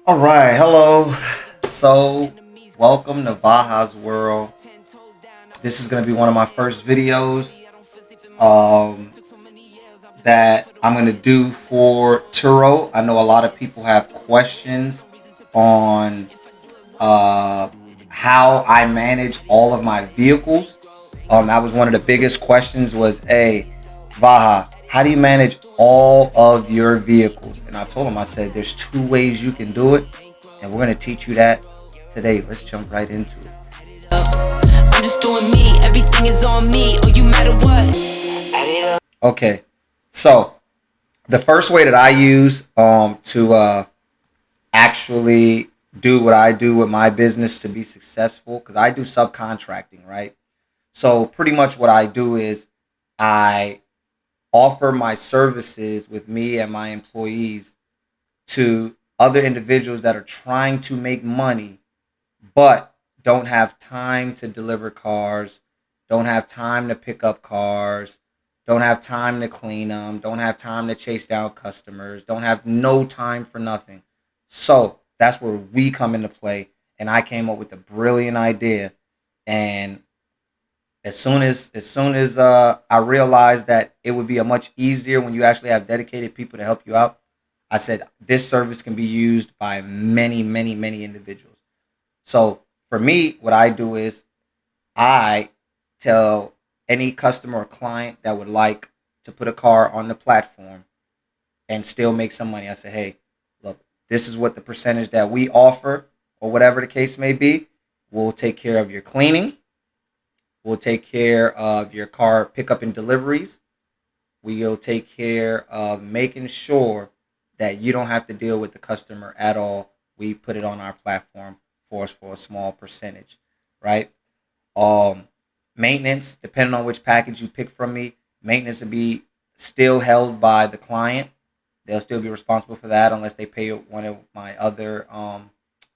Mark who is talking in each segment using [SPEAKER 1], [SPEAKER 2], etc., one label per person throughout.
[SPEAKER 1] All right, hello. So, welcome to Vaha's World. This is going to be one of my first videos that I'm going to do for Turo. I know a lot of people have questions on uh, how I manage all of my vehicles. That was one of the biggest questions was, hey, Vaha, how do you manage all of your vehicles? And I told him, I said, there's two ways you can do it. And we're going to teach you that today. Let's jump right into it. I'm just doing me. Everything is on me. Oh, you matter what? Okay. So the first way that I use to actually do what I do with my business to be successful, because I do subcontracting, right? So pretty much what I do is I offer my services with me and my employees to other individuals that are trying to make money but don't have time to deliver cars, don't have time to pick up cars, don't have time to clean them, don't have time to chase down customers, don't have no time for nothing. So that's where we come into play. And I came up with a brilliant idea. And as soon as I realized that it would be a much easier when you actually have dedicated people to help you out, I said this service can be used by many, many, many individuals. So for me, what I do is I tell any customer or client that would like to put a car on the platform and still make some money. I say, hey, look, this is what the percentage that we offer, or whatever the case may be. We'll take care of your cleaning. We'll take care of your car pickup and deliveries. We'll take care of making sure that you don't have to deal with the customer at all. We put it on our platform for us for a small percentage, right? Um, Maintenance, depending on which package you pick from me, maintenance will be still held by the client. They'll still be responsible for that unless they pay one of my other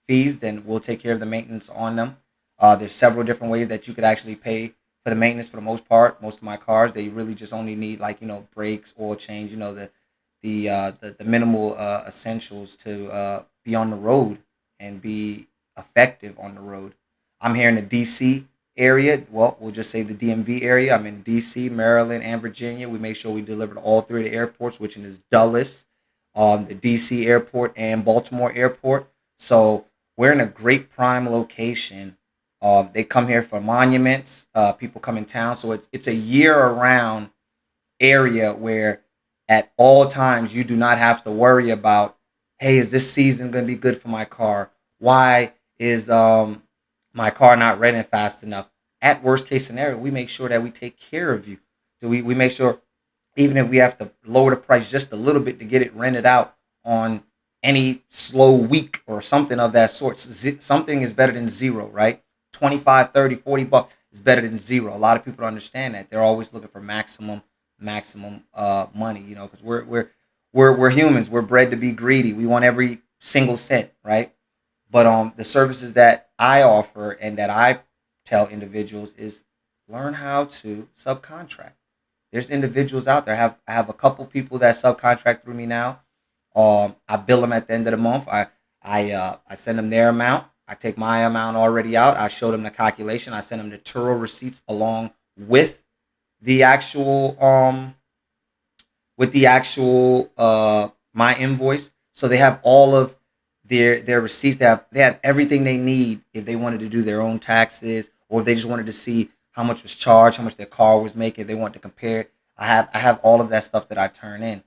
[SPEAKER 1] fees. Then we'll take care of the maintenance on them. There's several different ways that you could actually pay for the maintenance. For the most part, most of my cars, they really just only need, like, brakes, oil change, the minimal essentials to be on the road and be effective on the road. I'm here in the DC area. Well, we'll just say the DMV area. I'm in DC, Maryland, and Virginia. We make sure we deliver to all three of the airports, which is Dulles, the DC airport, and Baltimore airport. So we're in a great prime location. They come here for monuments. People come in town, so it's a year-round area where at all times you do not have to worry about, hey, is this season going to be good for my car? Why is my car not renting fast enough? At worst case scenario, we make sure that we take care of you. So we make sure, even if we have to lower the price just a little bit to get it rented out on any slow week or something of that sort. Something is better than zero, right? 25, 30, 40 bucks is better than zero. A lot of people don't understand that. They're always looking for maximum money, because we're humans. We're bred to be greedy. We want every single cent, right? But the services that I offer and that I tell individuals is learn how to subcontract. There's individuals out there. I have a couple people that subcontract through me now. I bill them at the end of the month. I send them their amount. I take my amount already out. I show them the calculation. I send them the Turo receipts along with the actual my invoice. So they have all of their receipts. They have everything they need if they wanted to do their own taxes, or if they just wanted to see how much was charged, how much their car was making. If they want to compare it. I have all of that stuff that I turn in.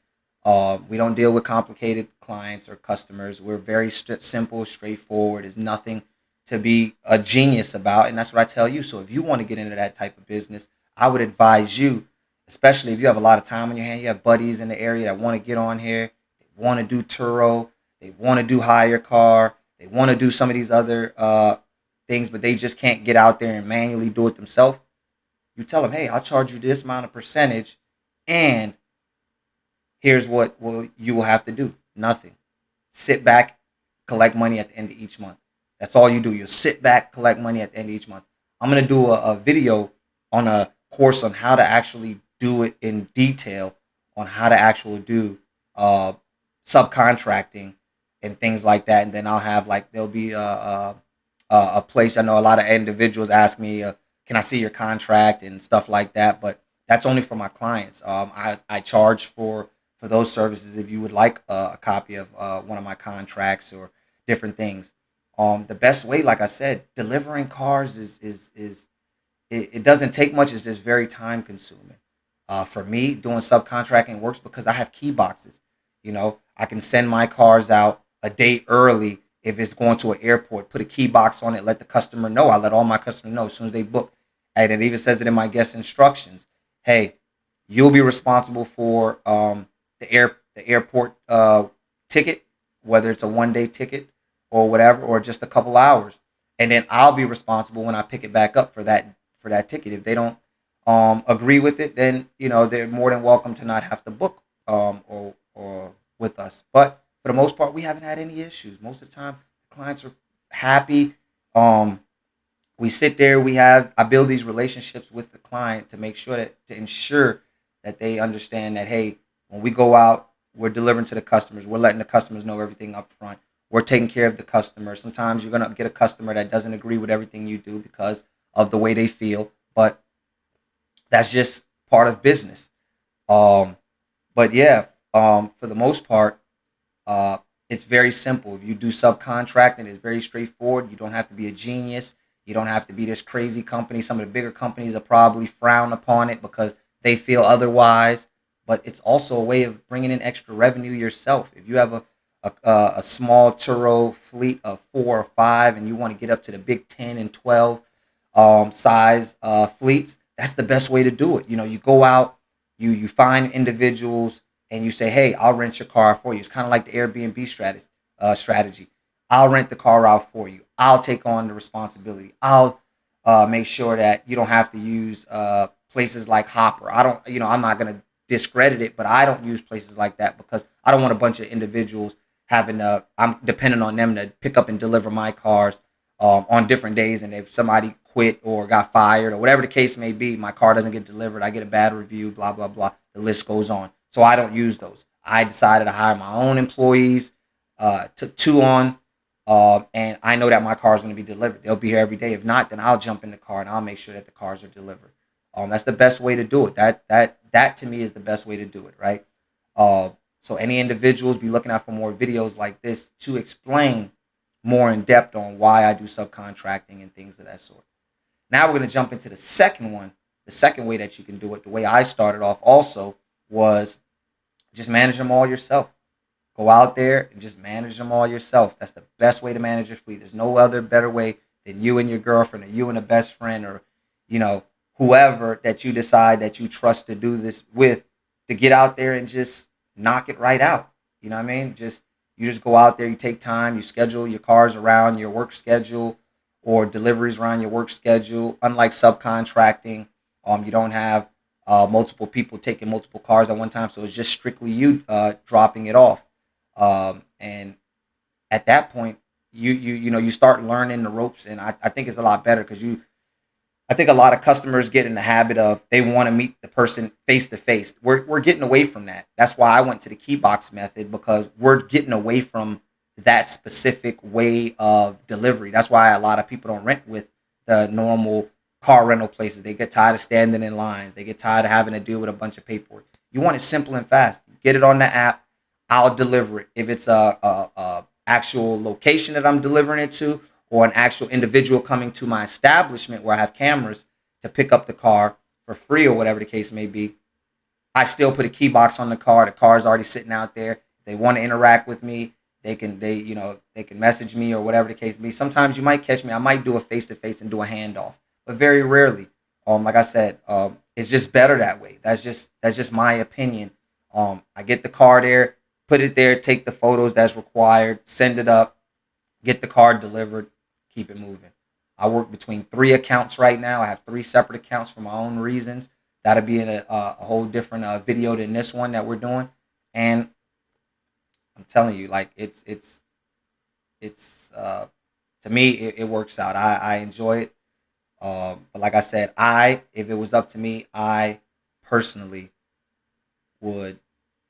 [SPEAKER 1] We don't deal with complicated clients or customers. We're very simple, straightforward. There's nothing to be a genius about, and that's what I tell you. So if you want to get into that type of business, I would advise you, especially if you have a lot of time on your hand. You have buddies in the area that want to get on here. They want to do Turo. They want to do hire car. They want to do some of these other things, but they just can't get out there and manually do it themselves. You tell them, hey, I'll charge you this amount of percentage, and here's what you will have to do. Nothing. Sit back, collect money at the end of each month. That's all you do. You'll sit back, collect money at the end of each month. I'm going to do a video on a course on how to actually do it in detail, on how to actually do uh, subcontracting and things like that. And then I'll have like there'll be a place. I know a lot of individuals ask me, "Can I see your contract and stuff like that?" But that's only for my clients. I charge for those services if you would like a copy of one of my contracts or different things. The best way, like I said, delivering cars is it doesn't take much. It's just very time consuming. For me, doing subcontracting works because I have key boxes. I can send my cars out a day early if it's going to an airport. Put a key box on it. Let the customer know. I let all my customers know as soon as they book. And it even says it in my guest instructions. Hey, you'll be responsible for the airport ticket, whether it's a 1 day ticket or whatever, or just a couple hours, and then I'll be responsible when I pick it back up for that ticket. If they don't agree with it, then they're more than welcome to not have to book or with us. But for the most part, we haven't had any issues. Most of the time, clients are happy. Um, we sit there. I build these relationships with the client to make sure that to ensure that they understand that, hey, when we go out, we're delivering to the customers. We're letting the customers know everything up front. We're taking care of the customer. Sometimes you're gonna get a customer that doesn't agree with everything you do because of the way they feel, but that's just part of business. Um, but yeah, for the most part, uh, it's very simple. If you do subcontracting, it's very straightforward. You don't have to be a genius. You don't have to be this crazy company. Some of the bigger companies are probably frown upon it because they feel otherwise. But it's also a way of bringing in extra revenue yourself. If you have a small Turo fleet of 4 or 5, and you want to get up to the big 10 and 12 size fleets, that's the best way to do it. You go out, you find individuals and you say, "Hey, I'll rent your car for you." It's kind of like the Airbnb strategy. I'll rent the car out for you. I'll take on the responsibility. I'll make sure that you don't have to use places like Hopper. I don't, I'm not gonna discredit it, but I don't use places like that because I don't want a bunch of individuals having I'm dependent on them to pick up and deliver my cars on different days. And if somebody quit or got fired or whatever the case may be, my car doesn't get delivered. I get a bad review. Blah blah blah. The list goes on. So I don't use those. I decided to hire my own employees. Took two on, and I know that my car is going to be delivered. They'll be here every day. If not, then I'll jump in the car and I'll make sure that the cars are delivered. That's the best way to do it. That to me is the best way to do it, right? Uh, so any individuals be looking out for more videos like this to explain more in depth on why I do subcontracting and things of that sort. Now we're going to jump into the second one. The second way that you can do it, the way I started off also was just manage them all yourself. Go out there and just manage them all yourself. That's the best way to manage your fleet. There's no other better way than you and your girlfriend or you and a best friend or, you know, whoever that you decide that you trust to do this with to get out there and just knock it right out. You know what I mean? You just go out there, you take time, you schedule your cars around your work schedule or deliveries around your work schedule. Unlike subcontracting, you don't have multiple people taking multiple cars at one time, so it's just strictly you dropping it off. And at that point, you start learning the ropes, and I think it's a lot better because I think a lot of customers get in the habit of they want to meet the person face to face. We're getting away from that. That's why I went to the key box method because we're getting away from that specific way of delivery. That's why a lot of people don't rent with the normal car rental places. They get tired of standing in lines. They get tired of having to deal with a bunch of paperwork. You want it simple and fast. Get it on the app. I'll deliver it. If it's a actual location that I'm delivering it to, or an actual individual coming to my establishment where I have cameras to pick up the car for free or whatever the case may be, I still put a key box on the car. The car is already sitting out there. If they want to interact with me, they can message me or whatever the case may be. Sometimes you might catch me. I might do a face to face and do a handoff, but very rarely. Like I said, it's just better that way. That's just my opinion. I get the car there, put it there, take the photos that's required, send it up, get the car delivered, keep it moving. I work between 3 accounts right now. I have 3 separate accounts for my own reasons. That'll be in a whole different video than this one that we're doing. And I'm telling you, like it's to me it works out. I enjoy it. But like I said, if it was up to me, I personally would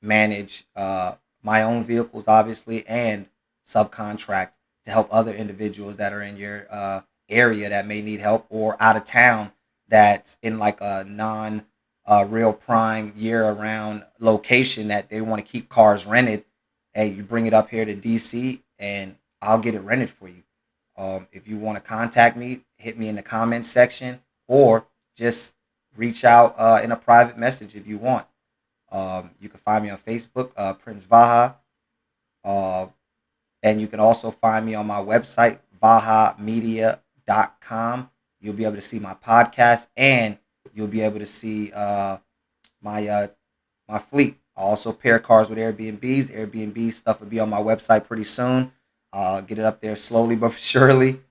[SPEAKER 1] manage my own vehicles, obviously, and subcontract to help other individuals that are in your area that may need help, or out of town that's in like a non real prime year around location that they want to keep cars rented. Hey, you bring it up here to DC and I'll get it rented for you. If you want to contact me, hit me in the comments section, or just reach out in a private message if you want. You can find me on Facebook, Prince Vaha, uh, and you can also find me on my website, vahamedia.com. You'll be able to see my podcast, and you'll be able to see my my fleet. I also pair cars with Airbnbs. Airbnb stuff will be on my website pretty soon. Get it up there slowly but surely.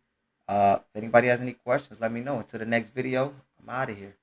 [SPEAKER 1] If anybody has any questions, let me know. Until the next video, I'm out of here.